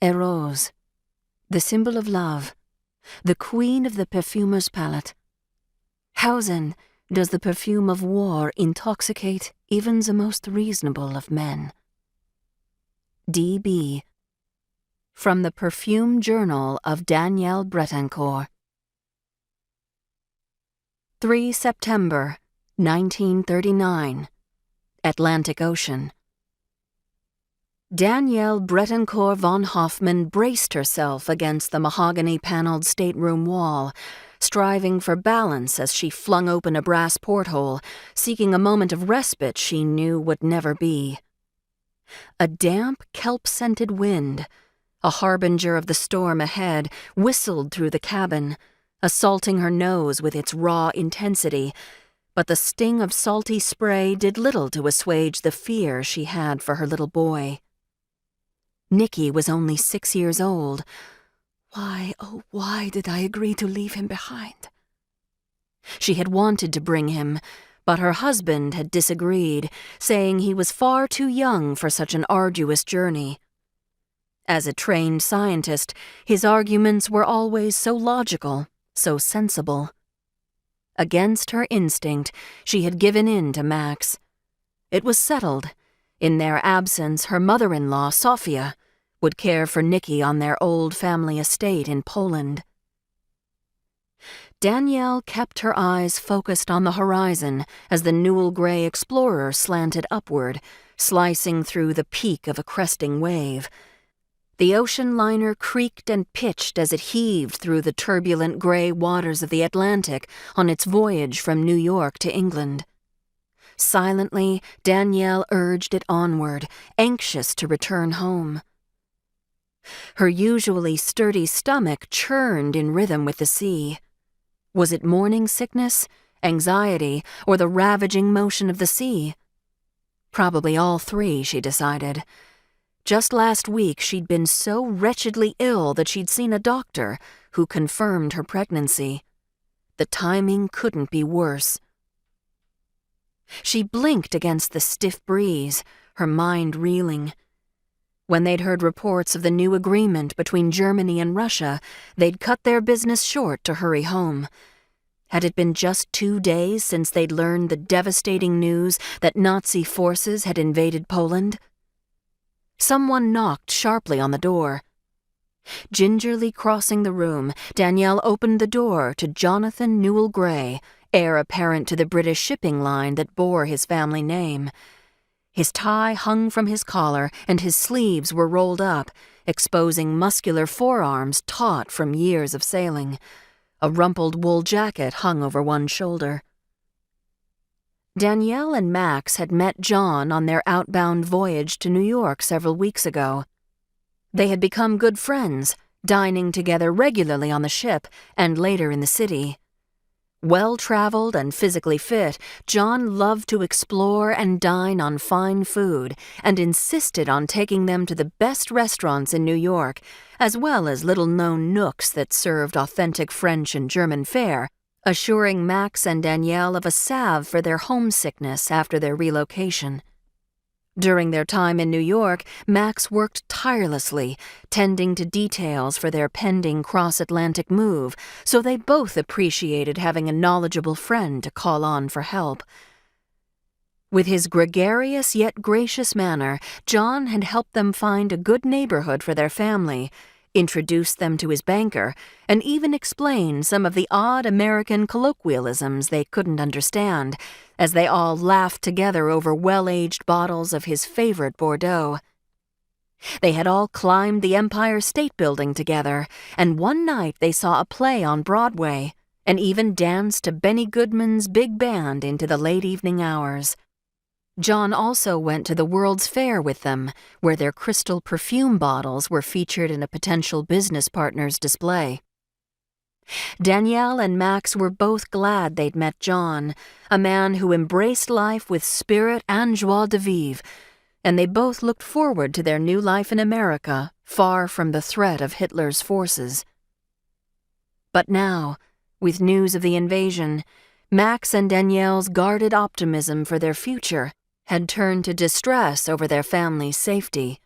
a rose, the symbol of love, the queen of the perfumer's palette. How then does the perfume of war intoxicate even the most reasonable of men? D.B. From the Perfume Journal of Danielle Bretancourt. 3 September, 1939. Atlantic Ocean. Danielle Bretancourt von Hoffmann braced herself against the mahogany-paneled stateroom wall, striving for balance as she flung open a brass porthole, seeking a moment of respite she knew would never be. A damp, kelp-scented wind, a harbinger of the storm ahead, whistled through the cabin, assaulting her nose with its raw intensity, but the sting of salty spray did little to assuage the fear she had for her little boy. Nicky was only 6 years old. Why, oh why did I agree to leave him behind? She had wanted to bring him, but her husband had disagreed, saying he was far too young for such an arduous journey. As a trained scientist, his arguments were always so logical, so sensible. Against her instinct, she had given in to Max. It was settled. In their absence, her mother-in-law, Sofia, would care for Nicky on their old family estate in Poland. Danielle kept her eyes focused on the horizon as the Newell Gray Explorer slanted upward, slicing through the peak of a cresting wave. The ocean liner creaked and pitched as it heaved through the turbulent gray waters of the Atlantic on its voyage from New York to England. Silently, Danielle urged it onward, anxious to return home. Her usually sturdy stomach churned in rhythm with the sea. Was it morning sickness, anxiety, or the ravaging motion of the sea? Probably all three, she decided. Just last week she'd been so wretchedly ill that she'd seen a doctor who confirmed her pregnancy. The timing couldn't be worse. She blinked against the stiff breeze, her mind reeling. When they'd heard reports of the new agreement between Germany and Russia, they'd cut their business short to hurry home. Had it been just 2 days since they'd learned the devastating news that Nazi forces had invaded Poland? Someone knocked sharply on the door. Gingerly crossing the room, Danielle opened the door to Jonathan Newell Gray, heir apparent to the British shipping line that bore his family name. His tie hung from his collar, and his sleeves were rolled up, exposing muscular forearms taut from years of sailing. A rumpled wool jacket hung over one shoulder. Danielle and Max had met John on their outbound voyage to New York several weeks ago. They had become good friends, dining together regularly on the ship and later in the city. Well-traveled and physically fit, John loved to explore and dine on fine food and insisted on taking them to the best restaurants in New York, as well as little-known nooks that served authentic French and German fare, assuring Max and Danielle of a salve for their homesickness after their relocation. During their time in New York, Max worked tirelessly, tending to details for their pending cross-Atlantic move, so they both appreciated having a knowledgeable friend to call on for help. With his gregarious yet gracious manner, John had helped them find a good neighborhood for their family, introduced them to his banker, and even explained some of the odd American colloquialisms they couldn't understand, as they all laughed together over well-aged bottles of his favorite Bordeaux. They had all climbed the Empire State Building together, and one night they saw a play on Broadway, and even danced to Benny Goodman's big band into the late evening hours. John also went to the World's Fair with them, where their crystal perfume bottles were featured in a potential business partner's display. Danielle and Max were both glad they'd met John, a man who embraced life with spirit and joie de vivre, and they both looked forward to their new life in America, far from the threat of Hitler's forces. But now, with news of the invasion, Max and Danielle's guarded optimism for their future had turned to distress over their family's safety.